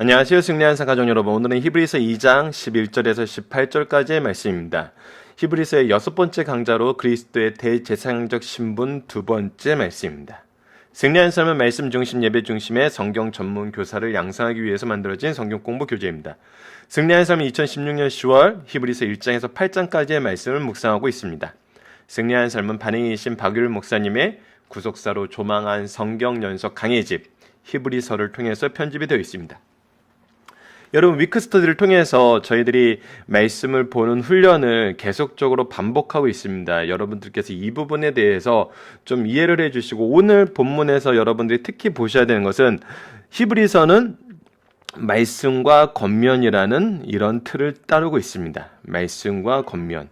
안녕하세요. 승리한 가족 여러분. 오늘은 히브리서 2장 11절에서 18절까지의 말씀입니다. 히브리서의 6번째 강좌로 그리스도의 대제사장적 신분 2번째 말씀입니다. 승리한 삶은 말씀 중심 예배 중심의 성경 전문 교사를 양성하기 위해서 만들어진 성경 공부 교재입니다. 승리한 삶은 2016년 10월 히브리서 1장에서 8장까지의 말씀을 묵상하고 있습니다. 승리한 삶은 반응이신 박율 목사님의 구속사로 조망한 성경 연속 강의집 히브리서를 통해서 편집이 되어 있습니다. 여러분, 위크스터디를 통해서 저희들이 말씀을 보는 훈련을 계속적으로 반복하고 있습니다. 여러분들께서 이 부분에 대해서 좀 이해를 해주시고, 오늘 본문에서 여러분들이 특히 보셔야 되는 것은 히브리서는 말씀과 겉면이라는 이런 틀을 따르고 있습니다. 말씀과 겉면,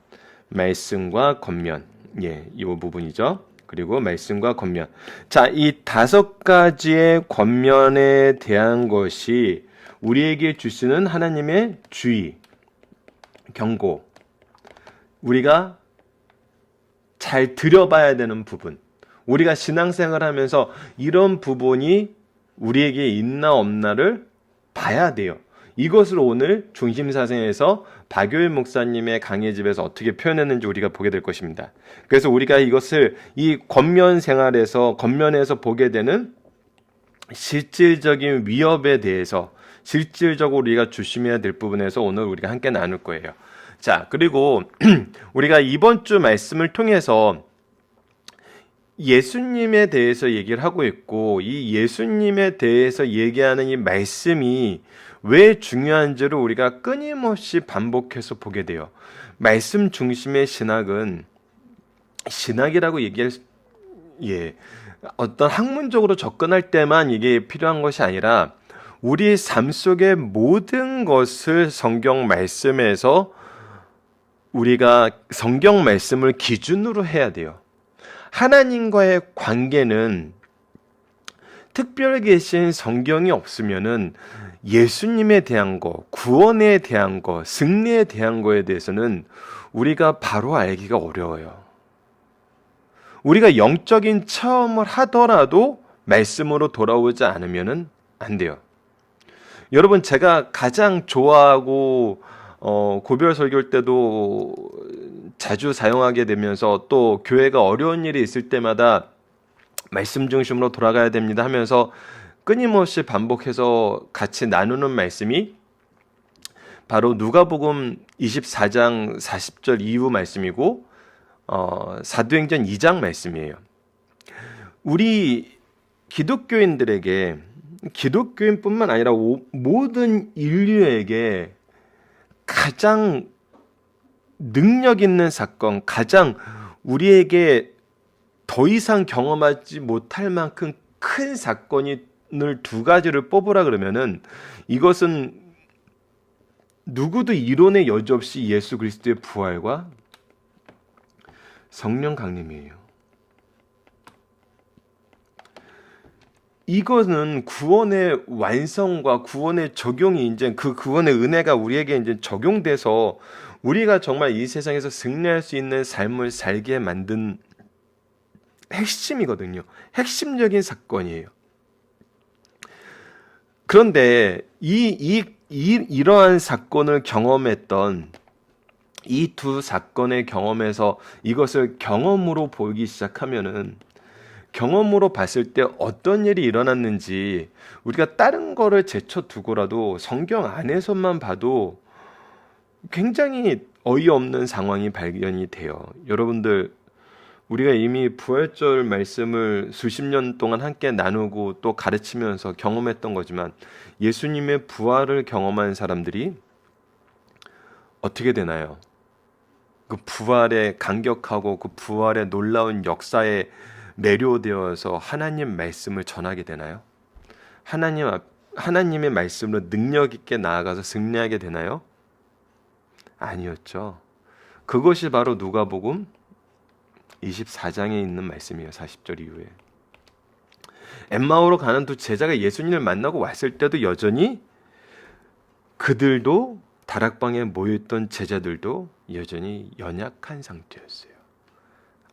말씀과 겉면, 이 부분이죠. 그리고 말씀과 겉면. 자, 이 5가지의 겉면에 대한 것이 우리에게 주시는 하나님의 주의, 경고, 우리가 잘 들여봐야 되는 부분, 우리가 신앙생활을 하면서 이런 부분이 우리에게 있나 없나를 봐야 돼요. 이것을 오늘 중심사상에서 박효일 목사님의 강의집에서 어떻게 표현했는지 우리가 보게 될 것입니다. 그래서 우리가 이것을 이 겉면 생활에서, 겉면에서 보게 되는 실질적인 위협에 대해서 실질적으로 우리가 조심해야 될 부분에서 오늘 우리가 함께 나눌 거예요. 자, 그리고 우리가 이번 주 말씀을 통해서 예수님에 대해서 얘기를 하고 있고, 이 예수님에 대해서 얘기하는 이 말씀이 왜 중요한지를 우리가 끊임없이 반복해서 보게 돼요. 말씀 중심의 신학은 신학이라고 얘기할 어떤 학문적으로 접근할 때만 이게 필요한 것이 아니라 우리 삶 속의 모든 것을 성경 말씀에서 우리가 성경 말씀을 기준으로 해야 돼요. 하나님과의 관계는 특별히 계신 성경이 없으면은 예수님에 대한 거, 구원에 대한 거, 승리에 대한 거에 대해서는 우리가 바로 알기가 어려워요. 우리가 영적인 체험을 하더라도 말씀으로 돌아오지 않으면은 안 돼요. 여러분, 제가 가장 좋아하고 고별 설교할 때도 자주 사용하게 되면서 또 교회가 어려운 일이 있을 때마다 말씀 중심으로 돌아가야 됩니다 하면서 끊임없이 반복해서 같이 나누는 말씀이 바로 누가복음 24장 40절 이후 말씀이고 사도행전 2장 말씀이에요. 우리 기독교인들에게, 기독교인뿐만 아니라 모든 인류에게 가장 능력 있는 사건, 가장 우리에게 더 이상 경험하지 못할 만큼 큰 사건을 2가지를 뽑으라 그러면은 이것은 누구도 이론의 여지 없이 예수 그리스도의 부활과 성령 강림이에요. 이거는 구원의 완성과 구원의 적용이 이제 그 구원의 은혜가 우리에게 이제 적용돼서 우리가 정말 이 세상에서 승리할 수 있는 삶을 살게 만든 핵심이거든요. 핵심적인 사건이에요. 그런데 이러한 사건을 경험했던 이 2 사건의 경험에서 이것을 경험으로 보기 시작하면은 경험으로 봤을 때 어떤 일이 일어났는지 우리가 다른 거를 제쳐두고라도 성경 안에서만 봐도 굉장히 어이없는 상황이 발견이 돼요. 여러분들, 우리가 이미 부활절 말씀을 수십 년 동안 함께 나누고 또 가르치면서 경험했던 거지만 예수님의 부활을 경험한 사람들이 어떻게 되나요? 그 부활의 감격하고 그 부활의 놀라운 역사에 매료되어서 하나님 말씀을 전하게 되나요? 하나님의 말씀으로 능력 있게 나아가서 승리하게 되나요? 아니었죠. 그것이 바로 누가복음 24장에 있는 말씀이에요. 40절 이후에. 엠마오로 가는 2 제자가 예수님을 만나고 왔을 때도 여전히 그들도 다락방에 모여있던 제자들도 여전히 연약한 상태였어요.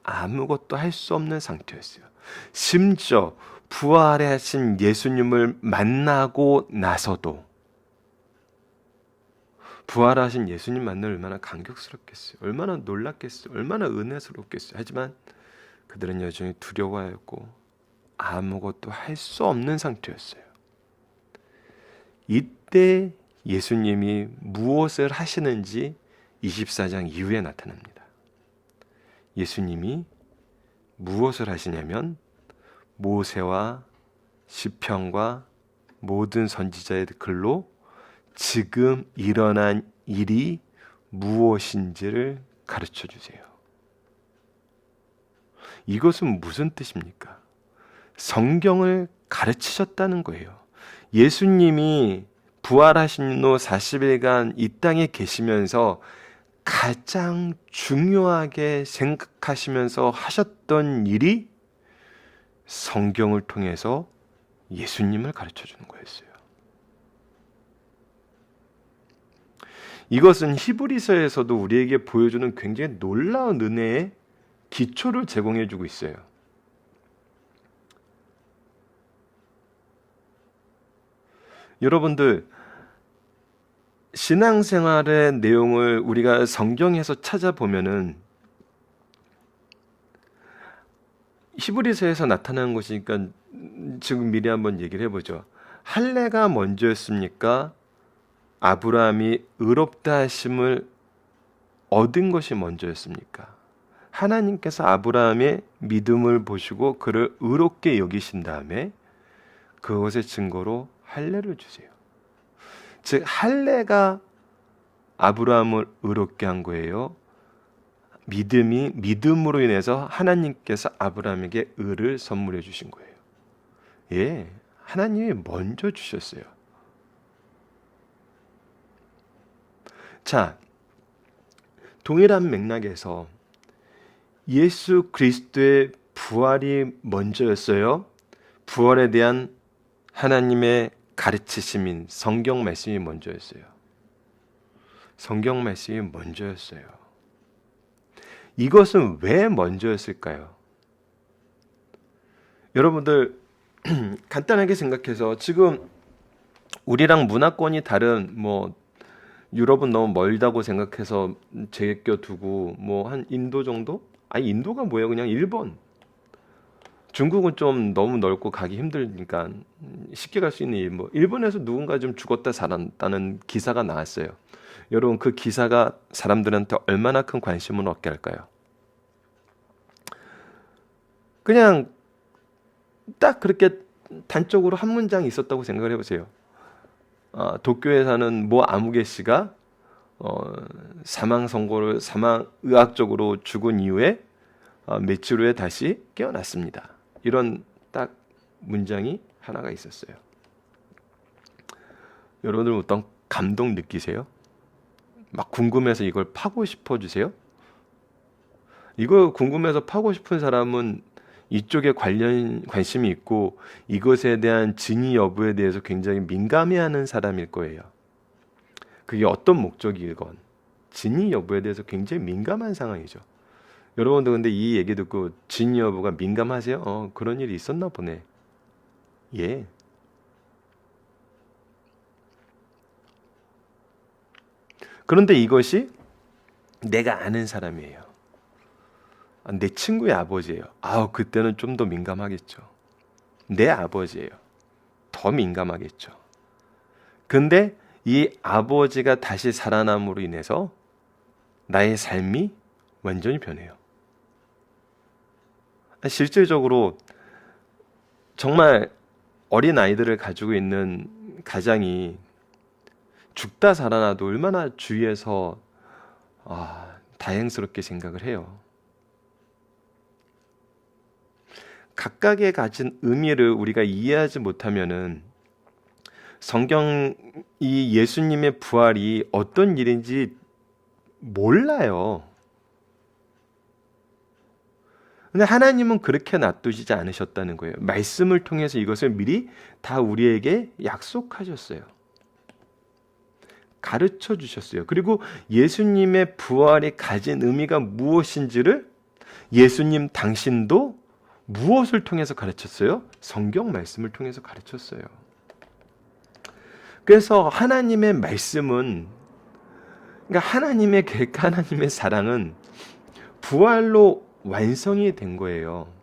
아무것도 할 수 없는 상태였어요. 심지어 부활하신 예수님을 만나고 나서도 부활하신 예수님 만나 얼마나 감격스럽겠어요. 얼마나 놀랐겠어요. 얼마나 은혜스럽겠어요. 하지만 그들은 여전히 두려워하였고 아무것도 할 수 없는 상태였어요. 이때 예수님이 무엇을 하시는지 24장 이후에 나타납니다. 예수님이 무엇을 하시냐면 모세와 시편과 모든 선지자의 글로 지금 일어난 일이 무엇인지를 가르쳐 주세요. 이것은 무슨 뜻입니까? 성경을 가르치셨다는 거예요. 예수님이 부활하신 후 40일간 이 땅에 계시면서 가장 중요하게 생각하시면서 하셨던 일이 성경을 통해서 예수님을 가르쳐 주는 거였어요. 이것은 히브리서에서도 우리에게 보여주는 굉장히 놀라운 은혜의 기초를 제공해 주고 있어요. 여러분들, 신앙생활의 내용을 우리가 성경에서 찾아보면은 히브리서에서 나타나는 것이니까 지금 미리 한번 얘기를 해보죠. 할례가 먼저였습니까? 아브라함이 의롭다 하심을 얻은 것이 먼저였습니까? 하나님께서 아브라함의 믿음을 보시고 그를 의롭게 여기신 다음에 그것의 증거로 할례를 주세요. 즉 할례가 아브라함을 의롭게 한 거예요. 믿음으로 인해서 하나님께서 아브라함에게 의를 선물해 주신 거예요. 예, 하나님이 먼저 주셨어요. 자, 동일한 맥락에서 예수 그리스도의 부활이 먼저였어요. 부활에 대한 하나님의 가르치심인 성경 말씀이 먼저였어요. 성경 말씀이 먼저였어요. 이것은 왜 먼저였을까요? 여러분들 간단하게 생각해서 지금 우리랑 문화권이 다른 유럽은 너무 멀다고 생각해서 제껴두고 한 인도 정도? 아니 인도가 뭐예요? 그냥 일본. 중국은 좀 너무 넓고 가기 힘들니까 쉽게 갈 수 있는 일본에서 누군가 좀 죽었다 살았다는 기사가 나왔어요. 여러분 그 기사가 사람들한테 얼마나 큰 관심을 얻게 할까요? 그냥 딱 그렇게 단적으로 한 문장 있었다고 생각을 해보세요. 도쿄에 사는 모 아무개 씨가 사망 의학적으로 죽은 이후에 며칠 후에 다시 깨어났습니다. 이런 딱 문장이 하나가 있었어요. 여러분들 어떤 감동 느끼세요? 막 궁금해서 이걸 파고 싶어 주세요? 이거 궁금해서 파고 싶은 사람은 이쪽에 관심이 있고 이것에 대한 진위 여부에 대해서 굉장히 민감해하는 사람일 거예요. 그게 어떤 목적이건 진위 여부에 대해서 굉장히 민감한 상황이죠. 여러분도 근데 이 얘기 듣고 진위 여부가 민감하세요? 그런 일이 있었나 보네. 예. 그런데 이것이 내가 아는 사람이에요. 내 친구의 아버지예요. 그때는 좀 더 민감하겠죠. 내 아버지예요. 더 민감하겠죠. 근데 이 아버지가 다시 살아남으로 인해서 나의 삶이 완전히 변해요. 실질적으로 정말 어린 아이들을 가지고 있는 가장이 죽다 살아나도 얼마나 주위에서 다행스럽게 생각을 해요. 각각의 가진 의미를 우리가 이해하지 못하면은 성경 이 예수님의 부활이 어떤 일인지 몰라요. 근데 하나님은 그렇게 놔두시지 않으셨다는 거예요. 말씀을 통해서 이것을 미리 다 우리에게 약속하셨어요. 가르쳐 주셨어요. 그리고 예수님의 부활이 가진 의미가 무엇인지를 예수님 당신도 무엇을 통해서 가르쳤어요? 성경 말씀을 통해서 가르쳤어요. 그래서 하나님의 말씀은 그러니까 하나님의 계획, 하나님의 사랑은 부활로 완성이 된 거예요.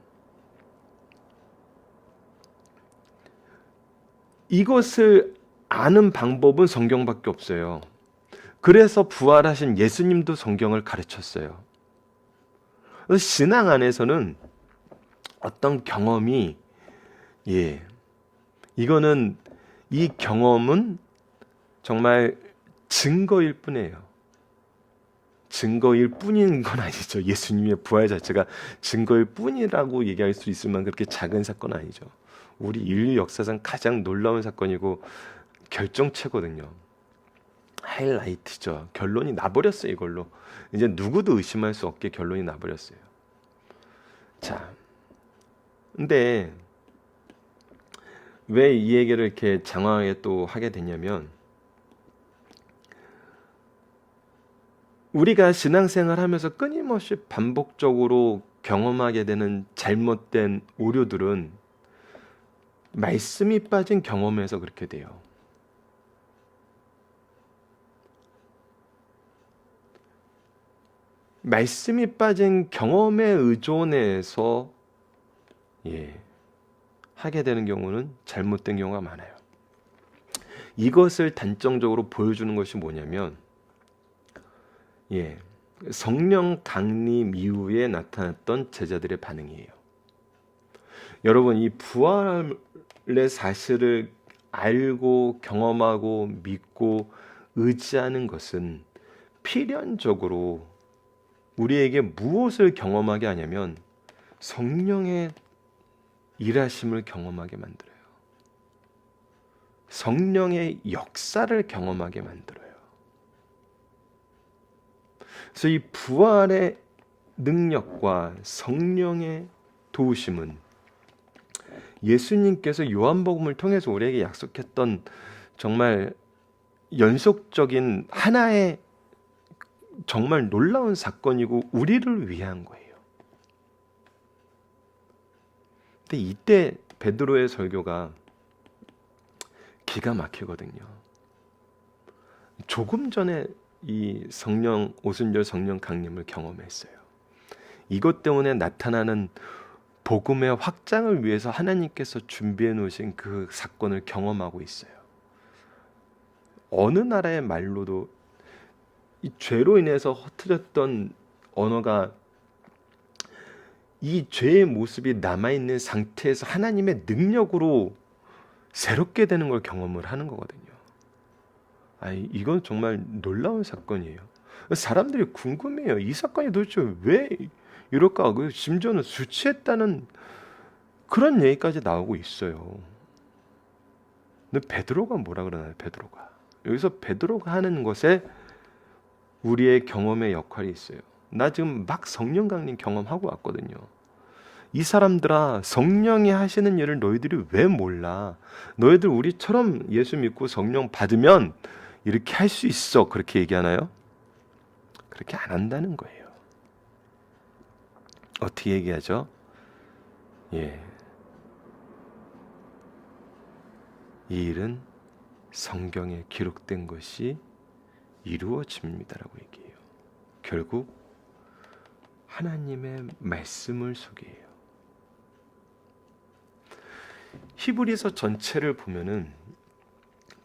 이것을 아는 방법은 성경밖에 없어요. 그래서 부활하신 예수님도 성경을 가르쳤어요. 그래서 신앙 안에서는 어떤 경험이, 이거는, 이 경험은 정말 증거일 뿐이에요. 증거일 뿐인 건 아니죠. 예수님의 부활 자체가 증거일 뿐이라고 얘기할 수 있을 만큼 그렇게 작은 사건 아니죠. 우리 인류 역사상 가장 놀라운 사건이고 결정체거든요. 하이라이트죠. 결론이 나버렸어요. 이걸로 이제 누구도 의심할 수 없게 결론이 나버렸어요. 자, 근데 왜 이 얘기를 이렇게 장황하게 또 하게 되냐면, 우리가 신앙생활 하면서 끊임없이 반복적으로 경험하게 되는 잘못된 오류들은 말씀이 빠진 경험에서 그렇게 돼요. 말씀이 빠진 경험에 의존해서 하게 되는 경우는 잘못된 경우가 많아요. 이것을 단정적으로 보여주는 것이 뭐냐면, 성령 강림 이후에 나타났던 제자들의 반응이에요. 여러분, 이 부활의 사실을 알고 경험하고 믿고 의지하는 것은 필연적으로 우리에게 무엇을 경험하게 하냐면 성령의 일하심을 경험하게 만들어요. 성령의 역사를 경험하게 만들어요. 그래서 이 부활의 능력과 성령의 도우심은 예수님께서 요한복음을 통해서 우리에게 약속했던 정말 연속적인 하나의 정말 놀라운 사건이고 우리를 위한 거예요. 근데 이때 베드로의 설교가 기가 막히거든요. 조금 전에 이 성령 오순절 성령 강림을 경험했어요. 이것 때문에 나타나는 복음의 확장을 위해서 하나님께서 준비해 놓으신 그 사건을 경험하고 있어요. 어느 나라의 말로도 이 죄로 인해서 흩어졌던 언어가 이 죄의 모습이 남아있는 상태에서 하나님의 능력으로 새롭게 되는 걸 경험을 하는 거거든요. 이건 정말 놀라운 사건이에요. 사람들이 궁금해요. 이 사건이 도대체 왜 이럴까? 심지어는 술 취했다는 그런 얘기까지 나오고 있어요. 근데 베드로가 뭐라 그러나요? 베드로가 여기서 베드로가 하는 것에 우리의 경험의 역할이 있어요. 나 지금 막 성령 강림 경험하고 왔거든요. 이 사람들아, 성령이 하시는 일을 너희들이 왜 몰라? 너희들 우리처럼 예수 믿고 성령 받으면 이렇게 할 수 있어. 그렇게 얘기하나요? 그렇게 안 한다는 거예요. 어떻게 얘기하죠? 이 일은 성경에 기록된 것이 이루어집니다라고 얘기해요. 결국 하나님의 말씀을 소개해요. 히브리서 전체를 보면은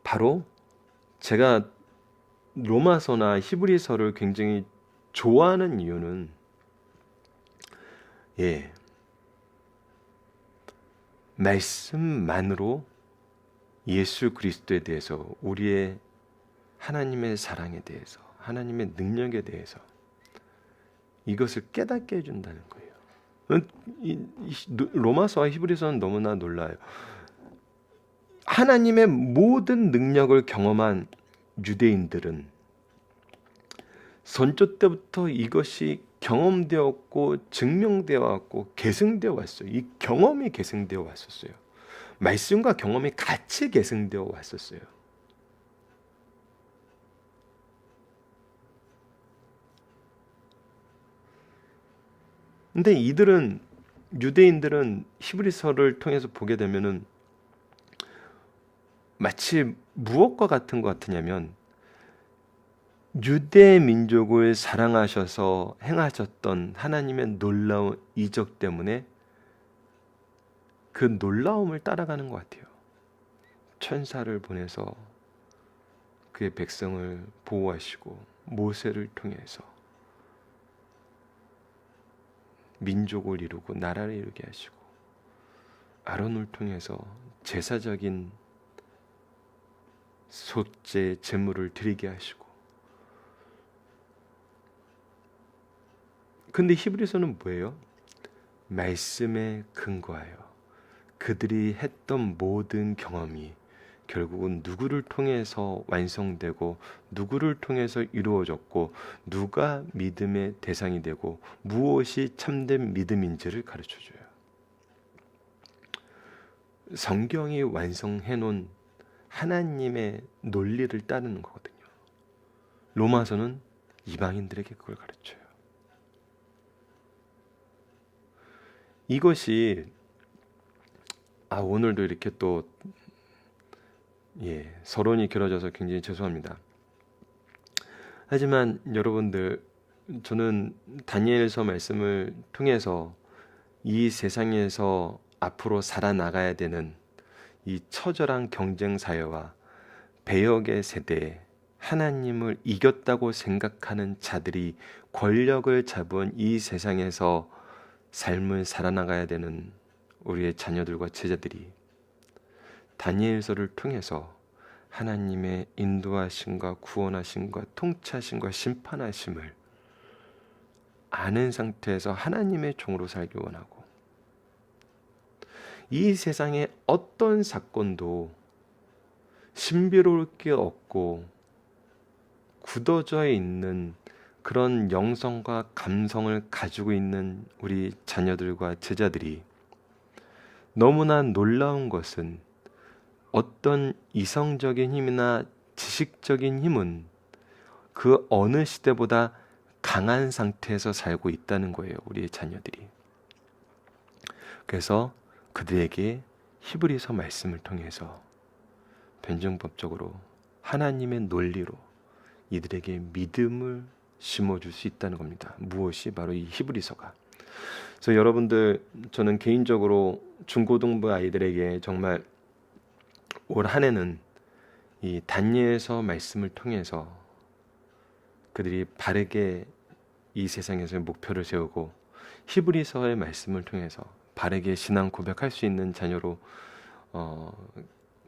바로 제가 로마서나 히브리서를 굉장히 좋아하는 이유는 말씀만으로 예수 그리스도에 대해서, 우리의 하나님의 사랑에 대해서, 하나님의 능력에 대해서 이것을 깨닫게 해준다는 거예요. 로마서와 히브리서는 너무나 놀라요. 하나님의 모든 능력을 경험한 유대인들은 선조 때부터 이것이 경험되었고 증명되어 왔고 계승되어 왔어요. 이 경험이 계승되어 왔었어요. 말씀과 경험이 같이 계승되어 왔었어요. 근데 유대인들은 히브리서를 통해서 보게 되면은 마치 무엇과 같은 것 같으냐면 유대 민족을 사랑하셔서 행하셨던 하나님의 놀라운 이적 때문에 그 놀라움을 따라가는 것 같아요. 천사를 보내서 그의 백성을 보호하시고 모세를 통해서 민족을 이루고 나라를 이루게 하시고 아론을 통해서 제사적인 속죄 제물을 드리게 하시고. 근데 히브리서는 뭐예요? 말씀에 근거하여 그들이 했던 모든 경험이 결국은 누구를 통해서 완성되고 누구를 통해서 이루어졌고 누가 믿음의 대상이 되고 무엇이 참된 믿음인지를 가르쳐줘요. 성경이 완성해 놓은 하나님의 논리를 따르는 거거든요. 로마서는 이방인들에게 그걸 가르쳐요. 이것이 오늘도 이렇게 또 서론이 길어져서 굉장히 죄송합니다. 하지만 여러분들, 저는 다니엘서 말씀을 통해서 이 세상에서 앞으로 살아나가야 되는 이 처절한 경쟁 사회와 배역의 세대에 하나님을 이겼다고 생각하는 자들이 권력을 잡은 이 세상에서 삶을 살아나가야 되는 우리의 자녀들과 제자들이 다니엘서를 통해서 하나님의 인도하심과 구원하심과 통치하심과 심판하심을 아는 상태에서 하나님의 종으로 살기 원하고, 이 세상의 어떤 사건도 신비로울 게 없고 굳어져 있는 그런 영성과 감성을 가지고 있는 우리 자녀들과 제자들이, 너무나 놀라운 것은 어떤 이성적인 힘이나 지식적인 힘은 그 어느 시대보다 강한 상태에서 살고 있다는 거예요, 우리의 자녀들이. 그래서 그들에게 히브리서 말씀을 통해서 변증법적으로 하나님의 논리로 이들에게 믿음을 심어줄 수 있다는 겁니다. 무엇이? 바로 이 히브리서가. 그래서 여러분들, 저는 개인적으로 중고등부 아이들에게 정말 올 한 해는 이 다니엘서 말씀을 통해서 그들이 바르게 이 세상에서의 목표를 세우고 히브리서의 말씀을 통해서 바르게 신앙 고백할 수 있는 자녀로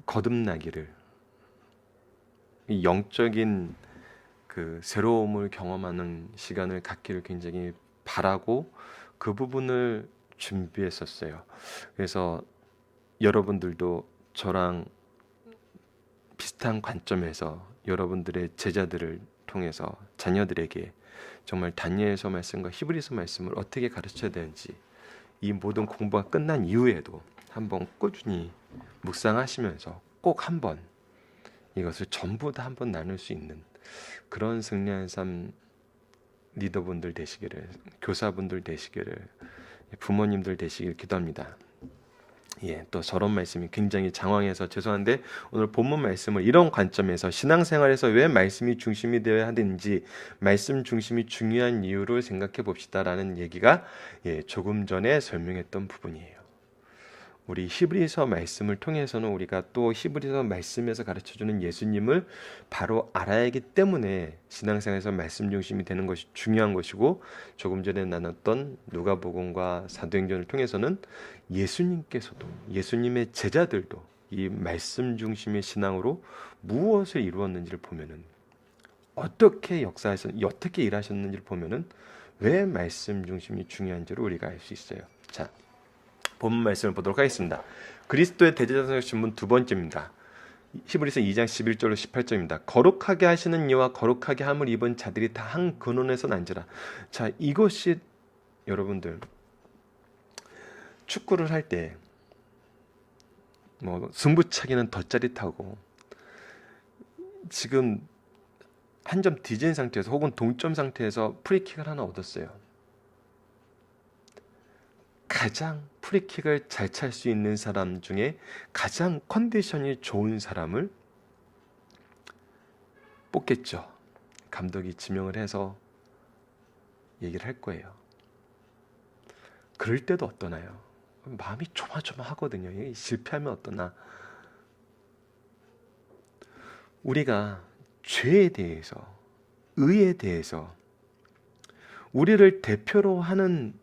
거듭나기를, 이 영적인 그 새로움을 경험하는 시간을 갖기를 굉장히 바라고 그 부분을 준비했었어요. 그래서 여러분들도 저랑 비슷한 관점에서 여러분들의 제자들을 통해서 자녀들에게 정말 다니엘서 말씀과 히브리서 말씀을 어떻게 가르쳐야 되는지, 이 모든 공부가 끝난 이후에도 한번 꾸준히 묵상하시면서 꼭 한번 이것을 전부 다 한번 나눌 수 있는 그런 승리한 삶 리더분들 되시기를, 교사분들 되시기를, 부모님들 되시기를 기도합니다. 또 서론 말씀이 굉장히 장황해서 죄송한데, 오늘 본문 말씀을 이런 관점에서 신앙생활에서 왜 말씀이 중심이 되어야 하는지, 말씀 중심이 중요한 이유를 생각해 봅시다라는 얘기가 조금 전에 설명했던 부분이에요. 우리 히브리서 말씀을 통해서는 우리가 또 히브리서 말씀에서 가르쳐주는 예수님을 바로 알아야 하기 때문에 신앙생활에서 말씀 중심이 되는 것이 중요한 것이고, 조금 전에 나눴던 누가복음과 사도행전을 통해서는 예수님께서도, 예수님의 제자들도 이 말씀 중심의 신앙으로 무엇을 이루었는지를 보면은, 어떻게 역사하셨는지, 어떻게 일하셨는지를 보면은 왜 말씀 중심이 중요한지를 우리가 알 수 있어요. 자, 본문 말씀을 보도록 하겠습니다. 그리스도의 대제사장 신분 두 번째입니다. 히브리서 2장 11절로 18절입니다. 거룩하게 하시는 이와 거룩하게 함을 입은 자들이 다 한 근원에서 난지라. 자, 이것이 여러분들, 축구를 할 때 승부차기는 덧자릿하고 지금 한 점 뒤진 상태에서 혹은 동점 상태에서 프리킥을 하나 얻었어요. 가장 프리킥을 잘 찰 수 있는 사람 중에 가장 컨디션이 좋은 사람을 뽑겠죠. 감독이 지명을 해서 얘기를 할 거예요. 그럴 때도 어떠나요? 마음이 조마조마하거든요. 실패하면 어떠나. 우리가 죄에 대해서, 의에 대해서 우리를 대표로 하는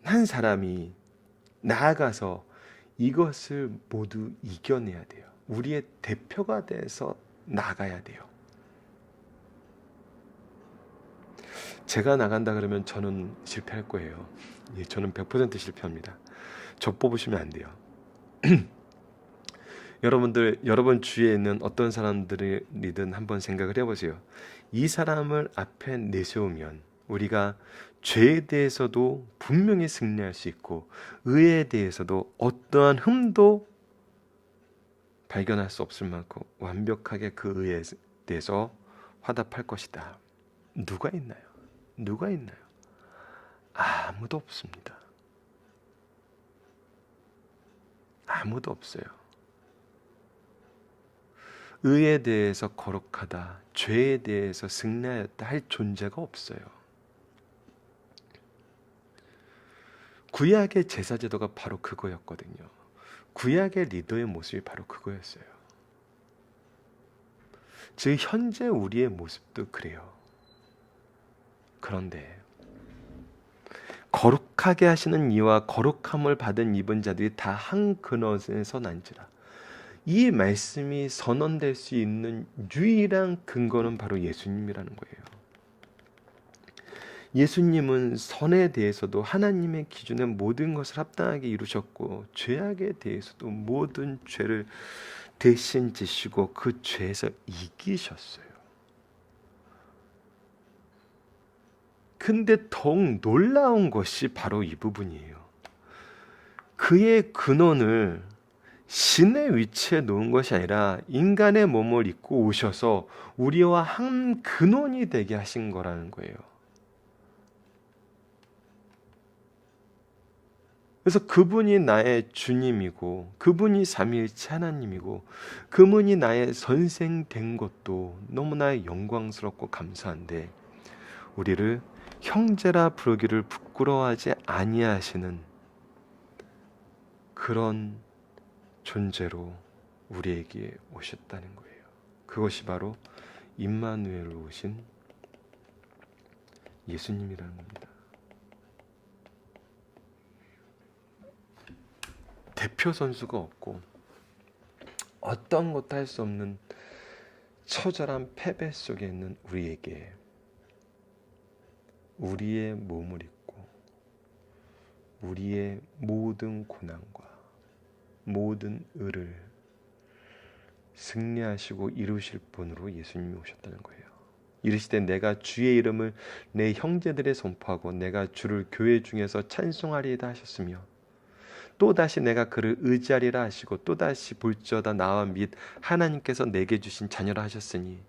한 사람이 나아가서 이것을 모두 이겨내야 돼요. 우리의 대표가 돼서 나가야 돼요. 제가 나간다 그러면 저는 실패할 거예요. 저는 100% 실패합니다. 저 뽑으시면 안 돼요. 여러분 주위에 있는 어떤 사람들이든 한번 생각을 해보세요. 이 사람을 앞에 내세우면 우리가 죄에 대해서도 분명히 승리할 수 있고 의에 대해서도 어떠한 흠도 발견할 수 없을 만큼 완벽하게 그 의에 대해서 화답할 것이다. 누가 있나요? 누가 있나요? 아무도 없습니다. 아무도 없어요. 의에 대해서 거룩하다, 죄에 대해서 승리하였다 할 존재가 없어요. 구약의 제사제도가 바로 그거였거든요. 구약의 리더의 모습이 바로 그거였어요. 즉 현재 우리의 모습도 그래요. 그런데 거룩하게 하시는 이와 거룩함을 받은 입은 자들이 다 한 근원에서 난지라. 이 말씀이 선언될 수 있는 유일한 근거는 바로 예수님이라는 거예요. 예수님은 선에 대해서도 하나님의 기준에 모든 것을 합당하게 이루셨고 죄악에 대해서도 모든 죄를 대신 지시고 그 죄에서 이기셨어요. 근데 더욱 놀라운 것이 바로 이 부분이에요. 그의 근원을 신의 위치에 놓은 것이 아니라 인간의 몸을 입고 오셔서 우리와 한 근원이 되게 하신 거라는 거예요. 그래서 그분이 나의 주님이고 그분이 삼위일체 하나님이고 그분이 나의 선생 된 것도 너무나 영광스럽고 감사한데 우리를 형제라 부르기를 부끄러워하지 아니하시는 그런 존재로 우리에게 오셨다는 거예요. 그것이 바로 임마누엘로 오신 예수님이라는 겁니다. 대표 선수가 없고 어떤 것도 할 수 없는 처절한 패배 속에 있는 우리에게 우리의 몸을 입고 우리의 모든 고난과 모든 의를 승리하시고 이루실 분으로 예수님이 오셨다는 거예요. 이르시되 내가 주의 이름을 내 형제들에 선포하고 내가 주를 교회 중에서 찬송하리이다 하셨으며 또다시 내가 그를 의지하리라 하시고 또다시 볼지어다 나와 및 하나님께서 내게 주신 자녀라 하셨으니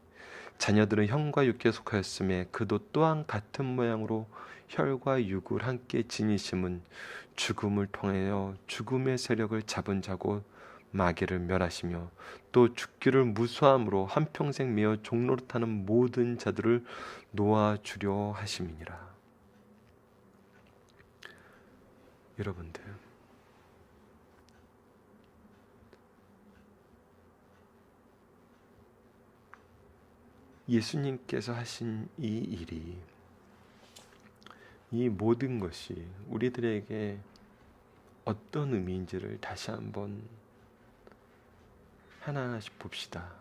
자녀들은 혈과 육에 속하였음에 그도 또한 같은 모양으로 혈과 육을 함께 지니심은 죽음을 통하여 죽음의 세력을 잡은 자고 마귀를 멸하시며 또 죽기를 무수함으로 한평생 매어 종노릇하는 모든 자들을 놓아주려 하심이니라. 여러분들, 예수님께서 하신 이 일이, 이 모든 것이 우리들에게 어떤 의미인지를 다시 한번 하나하나씩 봅시다.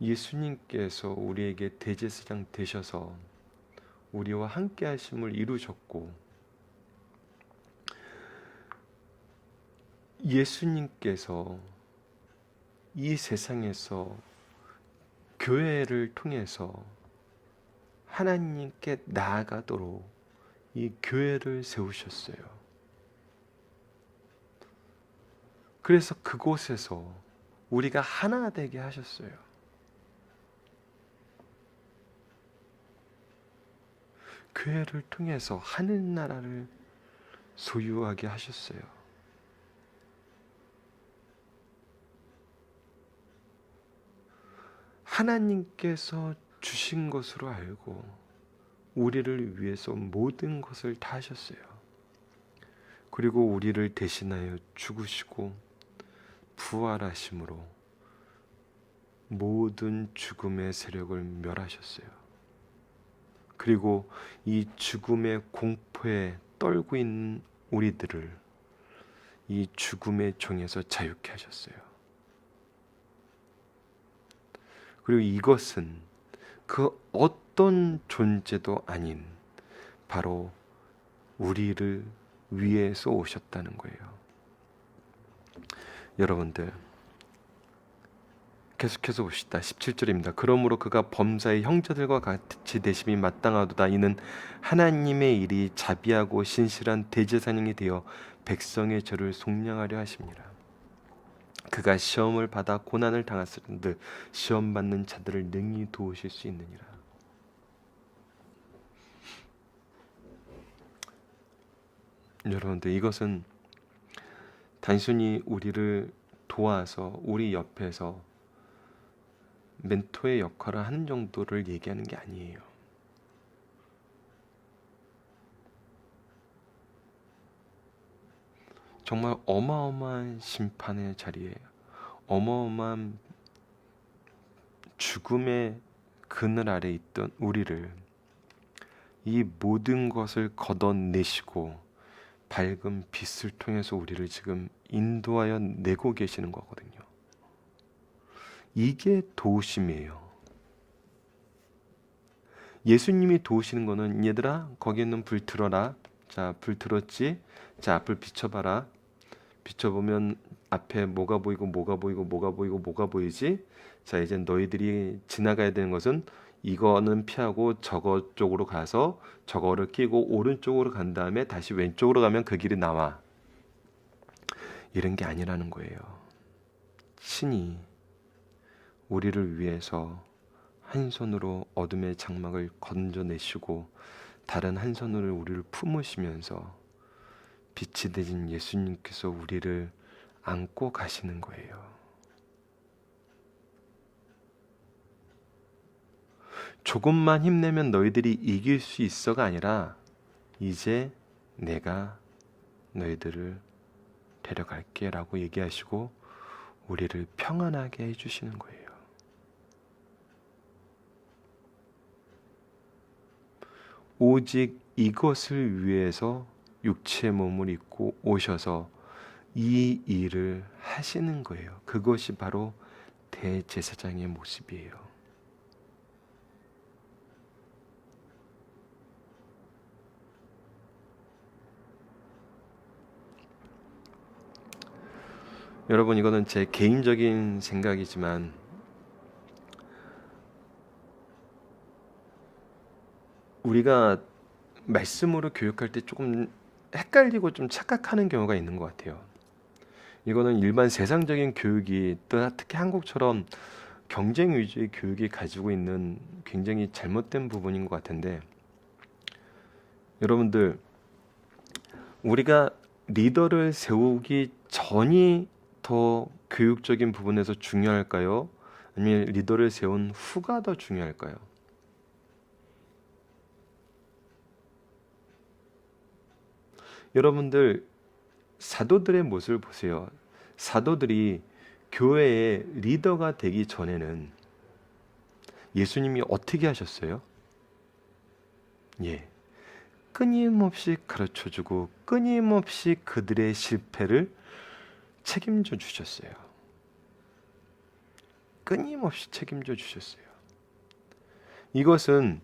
예수님께서 우리에게 대제사장 되셔서 우리와 함께 하심을 이루셨고 예수님께서 이 세상에서 교회를 통해서 하나님께 나아가도록 이 교회를 세우셨어요. 그래서 그곳에서 우리가 하나 되게 하셨어요. 교회를 통해서 하늘나라를 소유하게 하셨어요. 하나님께서 주신 것으로 알고 우리를 위해서 모든 것을 다 하셨어요. 그리고 우리를 대신하여 죽으시고 부활하심으로 모든 죽음의 세력을 멸하셨어요. 그리고 이 죽음의 공포에 떨고 있는 우리들을 이 죽음의 종에서 자유케 하셨어요. 그리고 이것은 그 어떤 존재도 아닌 바로 우리를 위해서 오셨다는 거예요. 여러분들 계속해서 봅시다. 17절입니다. 그러므로 그가 범사의 형제들과 같이 대심이 마땅하도다. 이는 하나님의 일이 자비하고 신실한 대제사장이 되어 백성의 죄를 속량하려 하십니다. 그가 시험을 받아 고난을 당하시는데 시험 받는 자들을 능히 도우실 수 있느니라. 여러분들 이것은 단순히 우리를 도와서 우리 옆에서 멘토의 역할을 하는 정도를 얘기하는 게 아니에요. 정말 어마어마한 심판의 자리에 어마어마한 죽음의 그늘 아래 있던 우리를 이 모든 것을 걷어내시고 밝은 빛을 통해서 우리를 지금 인도하여 내고 계시는 거거든요. 이게 도우심이에요. 예수님이 도우시는 거는 얘들아 거기 있는 불 들어라. 자, 불 들었지? 자, 앞을 비춰봐라. 비춰보면 앞에 뭐가 보이고 뭐가 보이고 뭐가 보이고 뭐가 보이지? 자, 이제 너희들이 지나가야 되는 것은 이거는 피하고 저거 쪽으로 가서 저거를 끼고 오른쪽으로 간 다음에 다시 왼쪽으로 가면 그 길이 나와. 이런 게 아니라는 거예요. 신이 우리를 위해서 한 손으로 어둠의 장막을 건져내시고 다른 한 손으로 우리를 품으시면서 빛이 되신 예수님께서 우리를 안고 가시는 거예요. 조금만 힘내면 너희들이 이길 수 있어가 아니라 이제 내가 너희들을 데려갈게 라고 얘기하시고 우리를 평안하게 해주시는 거예요. 오직 이것을 위해서 육체의 몸을 입고 오셔서 이 일을 하시는 거예요. 그것이 바로 대제사장의 모습이에요. 여러분 이거는 제 개인적인 생각이지만 우리가 말씀으로 교육할 때 조금 헷갈리고 좀 착각하는 경우가 있는 것 같아요. 이거는 일반 세상적인 교육이 또 특히 한국처럼 경쟁 위주의 교육이 가지고 있는 굉장히 잘못된 부분인 것 같은데 여러분들 우리가 리더를 세우기 전이 더 교육적인 부분에서 중요할까요? 아니면 리더를 세운 후가 더 중요할까요? 여러분들 사도들의 모습을 보세요. 사도들이 교회의 리더가 되기 전에는 예수님이 어떻게 하셨어요? 예, 끊임없이 가르쳐주고 끊임없이 그들의 실패를 책임져 주셨어요. 끊임없이 책임져 주셨어요. 이것은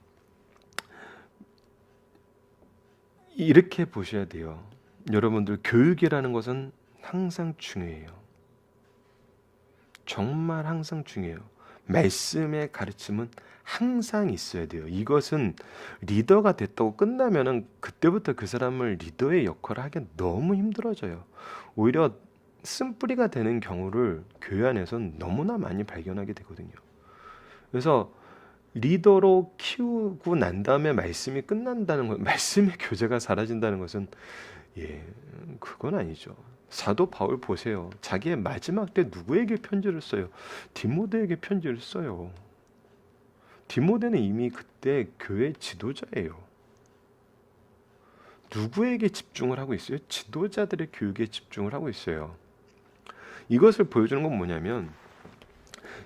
이렇게 보셔야 돼요. 여러분들 교육이라는 것은 항상 중요해요. 정말 항상 중요해요. 말씀의 가르침은 항상 있어야 돼요. 이것은 리더가 됐다고 끝나면은 그때부터 그 사람을 리더의 역할을 하기 너무 힘들어져요. 오히려 쓴뿌리가 되는 경우를 교회 안에서는 너무나 많이 발견하게 되거든요. 그래서 리더로 키우고 난 다음에 말씀이 끝난다는 것, 말씀의 교제가 사라진다는 것은 그건 아니죠. 사도 바울 보세요. 자기의 마지막 때 누구에게 편지를 써요? 디모데에게 편지를 써요. 디모데는 이미 그때 교회 지도자예요. 누구에게 집중을 하고 있어요? 지도자들의 교육에 집중을 하고 있어요. 이것을 보여주는 건 뭐냐면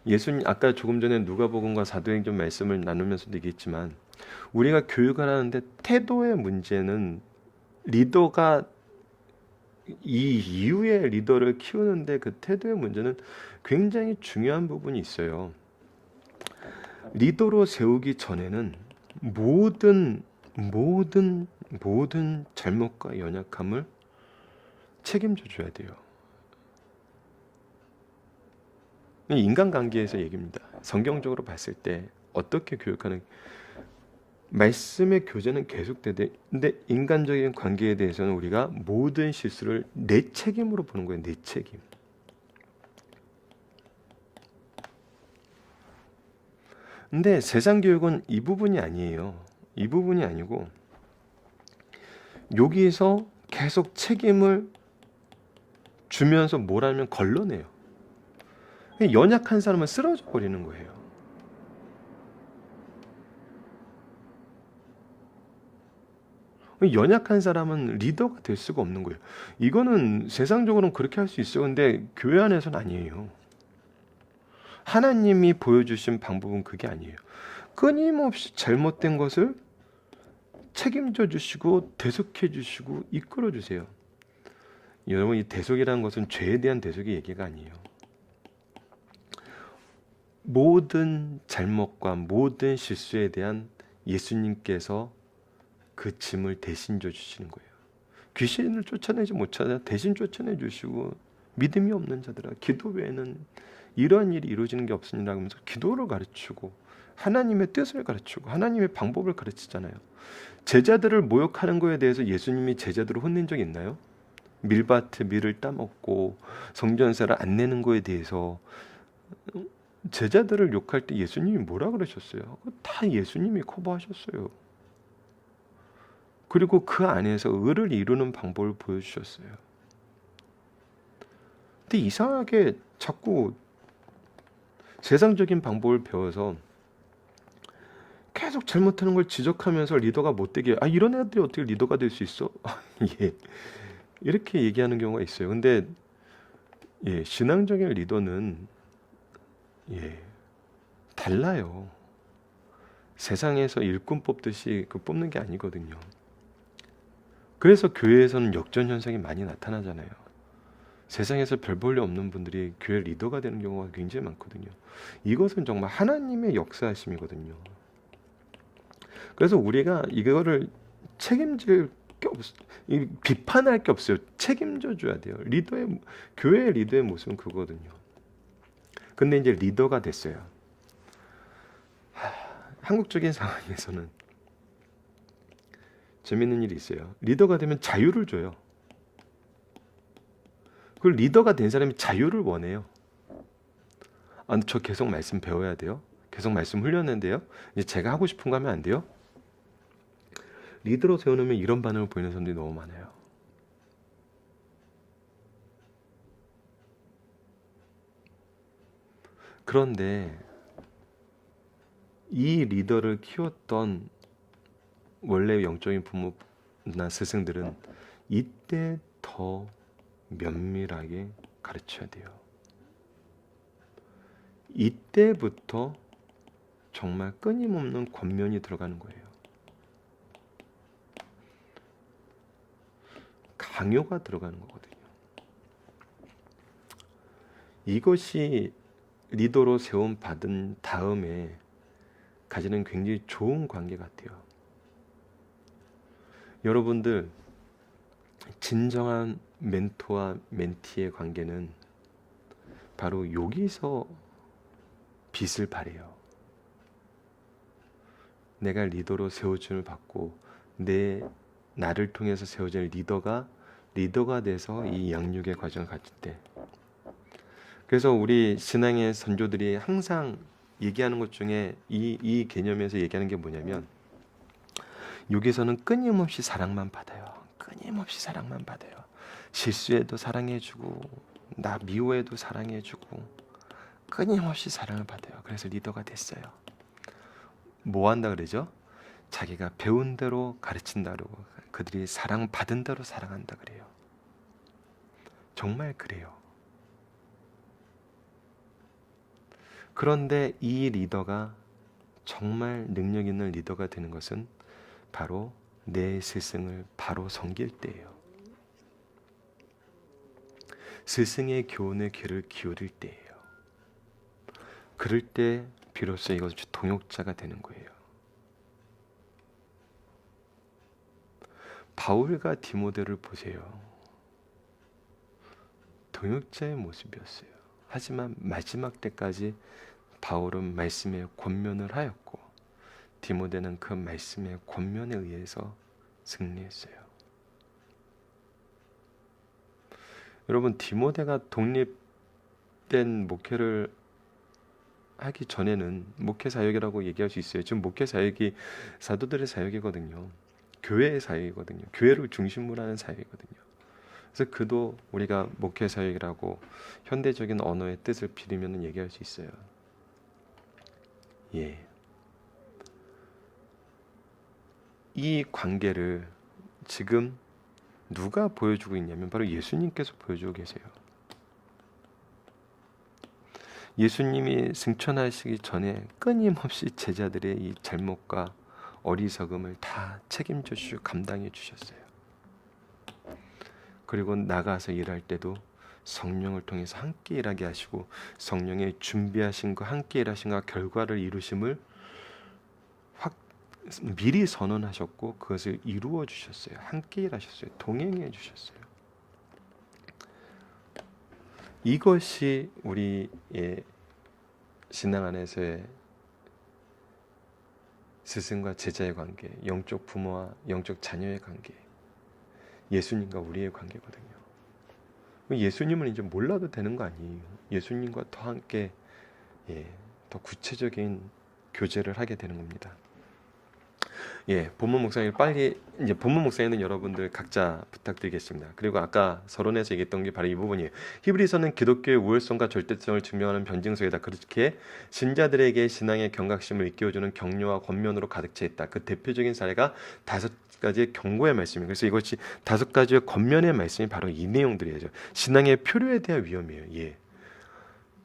예수님 아까 조금 전에 누가복음과 사도행전 말씀을 나누면서도 얘기했지만 우리가 교육을 하는데 태도의 문제는 리더가 이 이후에 리더를 키우는데 그 태도의 문제는 굉장히 중요한 부분이 있어요. 리더로 세우기 전에는 모든 잘못과 연약함을 책임져 줘야 돼요. 인간관계에서 얘기입니다. 성경적으로 봤을 때 어떻게 교육하는 말씀의 교제는 계속되되 근데 인간적인 관계에 대해서는 우리가 모든 실수를 내 책임으로 보는 거예요. 내 책임. 근데 세상 교육은 이 부분이 아니에요. 이 부분이 아니고 여기에서 계속 책임을 주면서 뭘 하면 걸러내요. 연약한 사람은 쓰러져 버리는 거예요. 연약한 사람은 리더가 될 수가 없는 거예요. 이거는 세상적으로는 그렇게 할 수 있어요. 근데 교회 안에서는 아니에요. 하나님이 보여주신 방법은 그게 아니에요. 끊임없이 잘못된 것을 책임져 주시고 대속해 주시고 이끌어 주세요. 여러분, 이 대속이라는 것은 죄에 대한 대속의 얘기가 아니에요. 모든 잘못과 모든 실수에 대한 예수님께서 그 짐을 대신 져 주시는 거예요. 귀신을 쫓아내지 못하자 대신 쫓아내 주시고 믿음이 없는 자들아 기도 외에는 이러한 일이 이루어지는 게 없으니라 하면서 기도를 가르치고 하나님의 뜻을 가르치고 하나님의 방법을 가르치잖아요. 제자들을 모욕하는 거에 대해서 예수님이 제자들을 혼낸 적 있나요? 밀밭에 밀을 따먹고 성전세를 안 내는 거에 대해서 제자들을 욕할 때 예수님이 뭐라 그러셨어요? 다 예수님이 커버하셨어요. 그리고 그 안에서 의를 이루는 방법을 보여주셨어요. 근데 이상하게 자꾸 세상적인 방법을 배워서 계속 잘못하는 걸 지적하면서 리더가 못되게 이런 애들이 어떻게 리더가 될 수 있어? 예. 이렇게 얘기하는 경우가 있어요. 근데 신앙적인 리더는 달라요. 세상에서 일꾼 뽑듯이 뽑는 게 아니거든요. 그래서 교회에서는 역전 현상이 많이 나타나잖아요. 세상에서 별 볼 일 없는 분들이 교회 리더가 되는 경우가 굉장히 많거든요. 이것은 정말 하나님의 역사하심이거든요. 그래서 우리가 이거를 책임질 게 비판할 게 없어요. 책임져 줘야 돼요. 교회의 리더의 모습은 그거거든요. 근데 이제 리더가 됐어요. 한국적인 상황에서는 재밌는 일이 있어요. 리더가 되면 자유를 줘요. 그 리더가 된 사람이 자유를 원해요. 저 계속 말씀 배워야 돼요. 계속 말씀 훈련했는데요. 이제 제가 하고 싶은 거 하면 안 돼요? 리더로 세워놓으면 이런 반응을 보이는 사람들이 너무 많아요. 그런데 이 리더를 키웠던 원래 영적인 부모나 스승들은 이때 더 면밀하게 가르쳐야 돼요. 이때부터 정말 끊임없는 권면이 들어가는 거예요. 강요가 들어가는 거거든요. 이것이 리더로 세움 받은 다음에 가지는 굉장히 좋은 관계 같아요. 여러분들 진정한 멘토와 멘티의 관계는 바로 여기서 빛을 발해요. 내가 리더로 세워줌을 받고 나를 통해서 세워질 리더가 돼서 이 양육의 과정을 갖을 때, 그래서 우리 신앙의 선조들이 항상 얘기하는 것 중에 이 개념에서 얘기하는 게 뭐냐면, 여기서는 끊임없이 사랑만 받아요. 끊임없이 사랑만 받아요. 실수해도 사랑해주고 나 미워해도 사랑해주고 끊임없이 사랑을 받아요. 그래서 리더가 됐어요. 뭐 한다 그러죠? 자기가 배운 대로 가르친다 그러고 그들이 사랑받은 대로 사랑한다 그래요. 정말 그래요. 그런데 이 리더가 정말 능력 있는 리더가 되는 것은 바로 내 스승을 바로 섬길 때예요. 스승의 교훈에 귀를 기울일 때예요. 그럴 때 비로소 이것이 동역자가 되는 거예요. 바울과 디모데를 보세요. 동역자의 모습이었어요. 하지만 마지막 때까지 바울은 말씀에 권면을 하였고 디모데는 그 말씀의 권면에 의해서 승리했어요. 여러분, 디모데가 독립된 목회를 하기 전에는 목회 사역이라고 얘기할 수 있어요. 지금 목회 사역이 사도들의 사역이거든요. 교회의 사역이거든요. 교회를 중심으로 하는 사역이거든요. 그래서 그도 우리가 목회 사역이라고 현대적인 언어의 뜻을 빌리면 얘기할 수 있어요. 예. 이 관계를 지금 누가 보여주고 있냐면 바로 예수님께서 보여주고 계세요. 예수님이 승천하시기 전에 끊임없이 제자들의 이 잘못과 어리석음을 다 책임져 주시고 감당해 주셨어요. 그리고 나가서 일할 때도 성령을 통해서 함께 일하게 하시고 성령의 준비하신 거 함께 일하신 거 결과를 이루심을 미리 선언하셨고 그것을 이루어 주셨어요. 함께 일하셨어요. 동행해 주셨어요. 이것이 우리의 신앙 안에서의 스승과 제자의 관계, 영적 부모와 영적 자녀의 관계, 예수님과 우리의 관계거든요. 예수님은 이제 몰라도 되는 거 아니에요. 예수님과 더 함께 더 구체적인 교제를 하게 되는 겁니다. 본문 묵상을 빨리 이제 본문 묵상에는 여러분들 각자 부탁드리겠습니다. 그리고 아까 서론에서 얘기했던 게 바로 이 부분이에요. 히브리서는 기독교의 우월성과 절대성을 증명하는 변증서이다. 그렇게 신자들에게 신앙의 경각심을 일깨워주는 격려와 권면으로 가득 차 있다. 그 대표적인 사례가 5가지의 경고의 말씀이에요. 그래서 이것이 5가지의 권면의 말씀이 바로 이 내용들이죠. 신앙의 표류에 대한 위험이에요.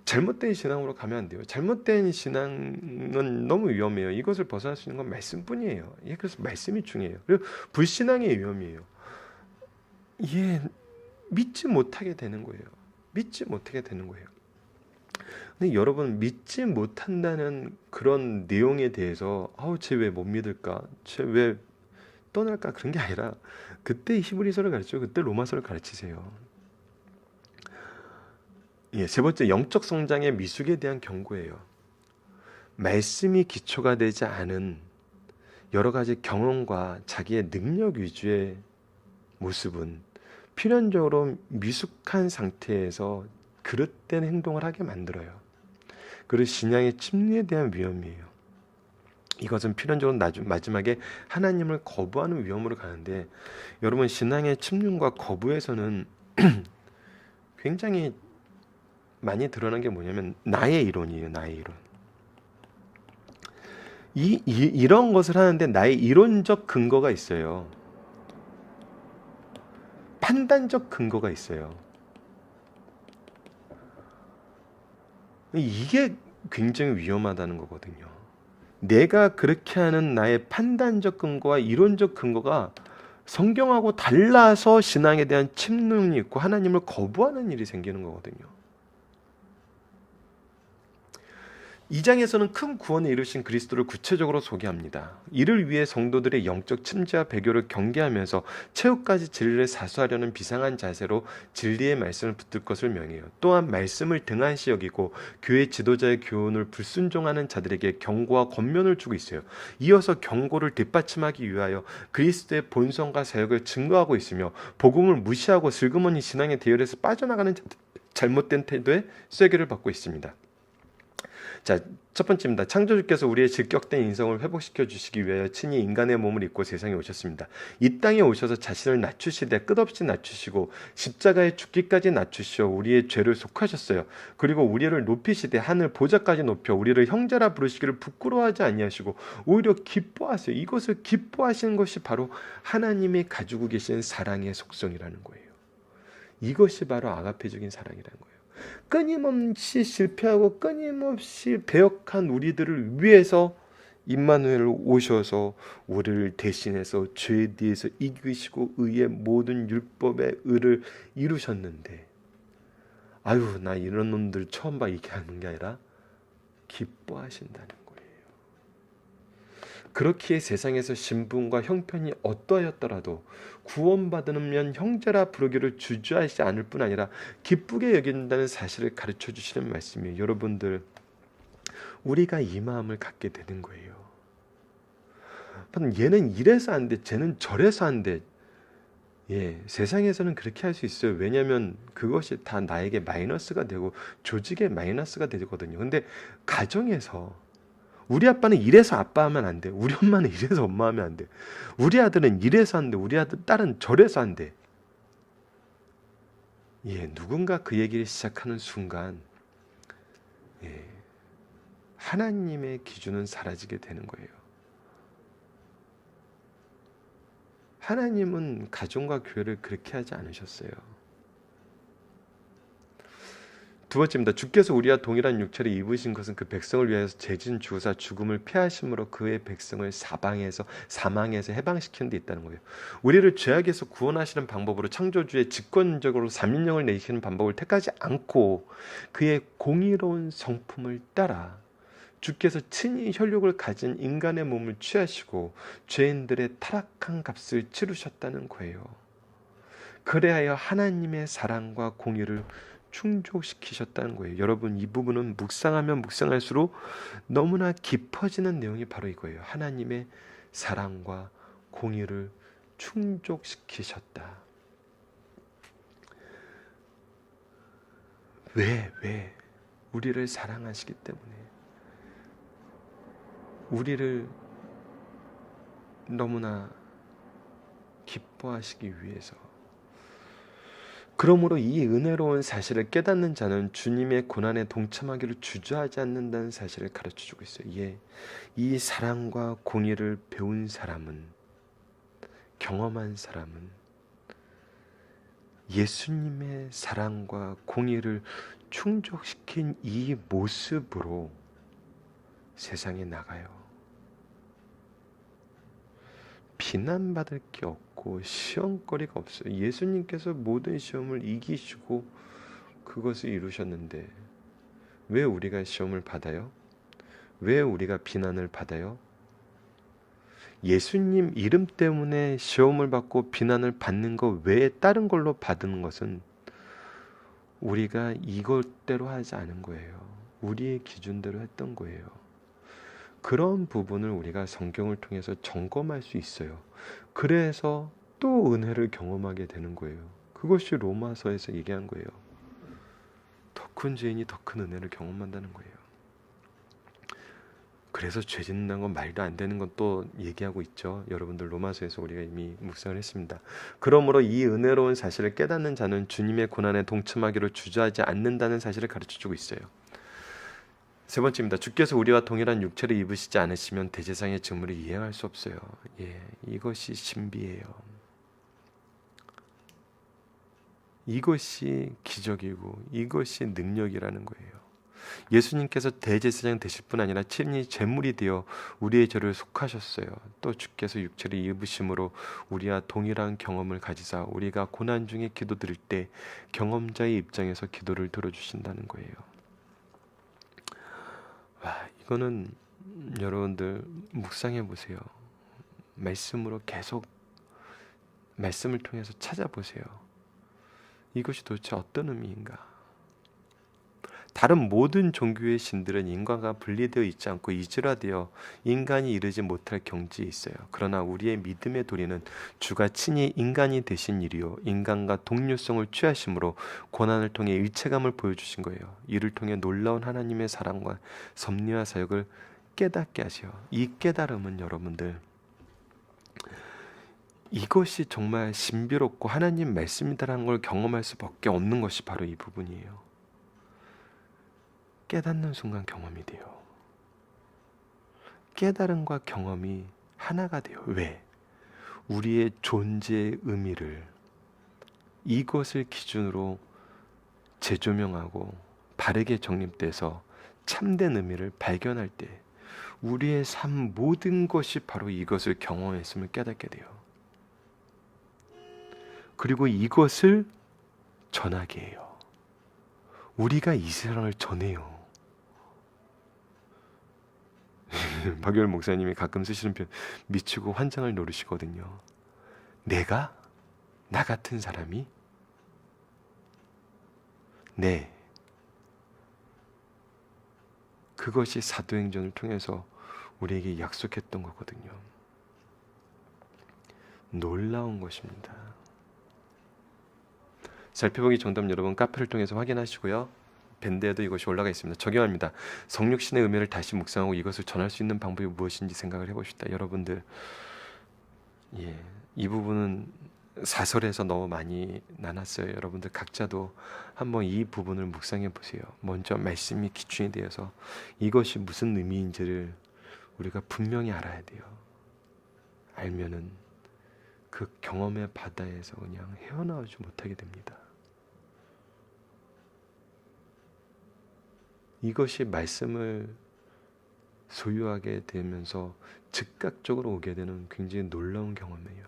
잘못된 신앙으로 가면 안 돼요. 잘못된 신앙은 너무 위험해요. 이것을 벗어날 수 있는 건 말씀뿐이에요. 그래서 말씀이 중요해요. 그리고 불신앙의 위험이에요. 믿지 못하게 되는 거예요. 믿지 못하게 되는 거예요. 근데 여러분, 믿지 못한다는 그런 내용에 대해서 쟤 왜 못 믿을까? 쟤 왜 떠날까? 그런 게 아니라 그때 히브리서를 가르치고 그때 로마서를 가르치세요. 세 번째, 영적 성장의 미숙에 대한 경고예요. 말씀이 기초가 되지 않은 여러 가지 경험과 자기의 능력 위주의 모습은 필연적으로 미숙한 상태에서 그릇된 행동을 하게 만들어요. 그리고 신앙의 침리에 대한 위험이에요. 이것은 필연적으로 마지막에 하나님을 거부하는 위험으로 가는데, 여러분, 신앙의 침륜과 거부에서는 굉장히 많이 드러난 게 뭐냐면 나의 이론이에요. 나의 이론. 이런 것을 하는데 나의 이론적 근거가 있어요. 판단적 근거가 있어요. 이게 굉장히 위험하다는 거거든요. 내가 그렇게 하는 나의 판단적 근거와 이론적 근거가 성경하고 달라서 신앙에 대한 침륜이 있고 하나님을 거부하는 일이 생기는 거거든요. 2장에서는 큰 구원을 이루신 그리스도를 구체적으로 소개합니다. 이를 위해 성도들의 영적 침체와 배교를 경계하면서 최후까지 진리를 사수하려는 비상한 자세로 진리의 말씀을 붙들 것을 명해요. 또한 말씀을 등한시 여기고 교회 지도자의 교훈을 불순종하는 자들에게 경고와 권면을 주고 있어요. 이어서 경고를 뒷받침하기 위하여 그리스도의 본성과 사역을 증거하고 있으며 복음을 무시하고 슬그머니 신앙의 대열에서 빠져나가는 잘못된 태도에 쐐기를 받고 있습니다. 자, 첫 번째입니다. 창조주께서 우리의 질격된 인성을 회복시켜 주시기 위하여 친히 인간의 몸을 입고 세상에 오셨습니다. 이 땅에 오셔서 자신을 낮추시되 끝없이 낮추시고 십자가에 죽기까지 낮추시어 우리의 죄를 속하셨어요. 그리고 우리를 높이시되 하늘 보좌까지 높여 우리를 형제라 부르시기를 부끄러워하지 아니하시고 오히려 기뻐하세요. 이것을 기뻐하시는 것이 바로 하나님이 가지고 계신 사랑의 속성이라는 거예요. 이것이 바로 아가페적인 사랑이라는 거예요. 끊임없이 실패하고 끊임없이 배역한 우리들을 위해서 임마누엘 오셔서 우리를 대신해서 죄에 대해서 이기시고 의의 모든 율법의 의를 이루셨는데, 아유 나 이런 놈들 처음 봐, 이렇게 하는 게 아니라 기뻐하신다는 거예요. 그렇기에 세상에서 신분과 형편이 어떠하였더라도 구원받으면 형제라 부르기를 주저하지 않을 뿐 아니라 기쁘게 여긴다는 사실을 가르쳐 주시는 말씀이에요. 여러분들, 우리가 이 마음을 갖게 되는 거예요. 얘는 이래서 안 돼, 쟤는 저래서 안 돼. 예, 세상에서는 그렇게 할 수 있어요. 왜냐하면 그것이 다 나에게 마이너스가 되고 조직에 마이너스가 되거든요. 근데 가정에서 우리 아빠는 이래서 아빠 하면 안 돼. 우리 엄마는 이래서 엄마 하면 안 돼. 우리 아들은 이래서 안 돼. 우리 딸은 저래서 안 돼. 예, 누군가 그 얘기를 시작하는 순간, 예, 하나님의 기준은 사라지게 되는 거예요. 하나님은 가정과 교회를 그렇게 하지 않으셨어요. 두 번째입니다. 주께서 우리와 동일한 육체를 입으신 것은 그 백성을 위하여서 죄진 주사 죽음을 패하심으로 그의 백성을 사망에서 해방시키는 데 있다는 거예요. 우리를 죄악에서 구원하시는 방법으로 창조주의 직권적으로 삼인령을 내시는 방법을 택하지 않고 그의 공의로운 성품을 따라 주께서 친히 혈육을 가진 인간의 몸을 취하시고 죄인들의 타락한 값을 치르셨다는 거예요. 그래야 하나님의 사랑과 공의를 충족시키셨다는 거예요. 여러분, 이 부분은 묵상하면 묵상할수록 너무나 깊어지는 내용이 바로 이거예요. 하나님의 사랑과 공의를 충족시키셨다. 왜? 우리를 사랑하시기 때문에, 우리를 너무나 기뻐하시기 위해서. 그러므로 이 은혜로운 사실을 깨닫는 자는 주님의 고난에 동참하기를 주저하지 않는다는 사실을 가르쳐주고 있어요. 예, 이 사랑과 공의를 배운 사람은, 경험한 사람은 예수님의 사랑과 공의를 충족시킨 이 모습으로 세상에 나가요. 비난받을 게 없고 시험거리가 없어요. 예수님께서 모든 시험을 이기시고 그것을 이루셨는데 왜 우리가 시험을 받아요? 왜 우리가 비난을 받아요? 예수님 이름 때문에 시험을 받고 비난을 받는 것 외에 다른 걸로 받는 것은 우리가 이것대로 하지 않은 거예요. 우리의 기준대로 했던 거예요. 그런 부분을 우리가 성경을 통해서 점검할 수 있어요. 그래서 또 은혜를 경험하게 되는 거예요. 그것이 로마서에서 얘기한 거예요. 더 큰 죄인이 더 큰 은혜를 경험한다는 거예요. 그래서 죄 짓는 건 말도 안 되는 건 또 얘기하고 있죠. 여러분들, 로마서에서 우리가 이미 묵상을 했습니다. 그러므로 이 은혜로운 사실을 깨닫는 자는 주님의 고난에 동참하기를 주저하지 않는다는 사실을 가르쳐주고 있어요. 세 번째입니다. 주께서 우리와 동일한 육체를 입으시지 않으시면 대제사장의 직무를 이행할 수 없어요. 예, 이것이 신비예요. 이것이 기적이고 이것이 능력이라는 거예요. 예수님께서 대제사장 되실 뿐 아니라 친히 제물이 되어 우리의 죄를 속하셨어요. 또 주께서 육체를 입으심으로 우리와 동일한 경험을 가지사 우리가 고난 중에 기도드릴 때 경험자의 입장에서 기도를 들어주신다는 거예요. 와, 이거는 여러분들 묵상해 보세요. 말씀으로 계속 말씀을 통해서 찾아보세요. 이것이 도대체 어떤 의미인가? 다른 모든 종교의 신들은 인간과 분리되어 있지 않고 이질화되어 인간이 이르지 못할 경지에 있어요. 그러나 우리의 믿음의 도리는 주가 친히 인간이 되신 일이요 인간과 동료성을 취하심으로 고난을 통해 일체감을 보여주신 거예요. 이를 통해 놀라운 하나님의 사랑과 섭리와 사역을 깨닫게 하시오. 이 깨달음은 여러분들, 이것이 정말 신비롭고 하나님 말씀이다라는 걸 경험할 수밖에 없는 것이 바로 이 부분이에요. 깨닫는 순간 경험이 돼요. 깨달음과 경험이 하나가 돼요. 왜? 우리의 존재의 의미를 이것을 기준으로 재조명하고 바르게 정립돼서 참된 의미를 발견할 때 우리의 삶 모든 것이 바로 이것을 경험했음을 깨닫게 돼요. 그리고 이것을 전하게 해요. 우리가 이 세상을 전해요. 박열 목사님이 가끔 쓰시는 표현, 미치고 환장을 노리시거든요. 내가? 나 같은 사람이? 네. 그것이 사도행전을 통해서 우리에게 약속했던 거거든요. 놀라운 것입니다. 살펴보기 정답 여러분 카페를 통해서 확인하시고요. 밴드에도 이것이 올라가 있습니다. 적용합니다. 성육신의 의미를 다시 묵상하고 이것을 전할 수 있는 방법이 무엇인지 생각을 해봅시다. 여러분들, 이 부분은 사설에서 너무 많이 나눴어요. 여러분들 각자도 한번 이 부분을 묵상해 보세요. 먼저 말씀이 기준이 되어서 이것이 무슨 의미인지를 우리가 분명히 알아야 돼요. 알면은 그 경험의 바다에서 그냥 헤어나오지 못하게 됩니다. 이것이 말씀을 소유하게 되면서 즉각적으로 오게 되는 굉장히 놀라운 경험이에요.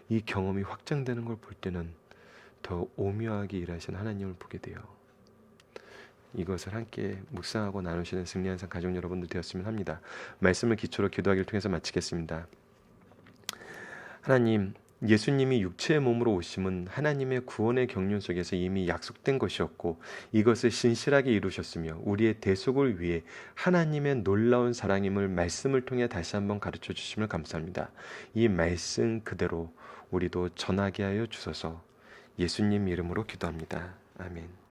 이 경험이 확장되는 걸 볼 때는 더 오묘하게 일하신 하나님을 보게 돼요. 이것을 함께 묵상하고 나누시는 승리한 삶 가족 여러분들 되었으면 합니다. 말씀을 기초로 기도하기를 통해서 마치겠습니다. 하나님, 예수님이 육체의 몸으로 오심은 하나님의 구원의 경륜 속에서 이미 약속된 것이었고 이것을 신실하게 이루셨으며 우리의 대속을 위해 하나님의 놀라운 사랑임을 말씀을 통해 다시 한번 가르쳐 주심을 감사합니다. 이 말씀 그대로 우리도 전하게 하여 주소서. 예수님 이름으로 기도합니다. 아멘.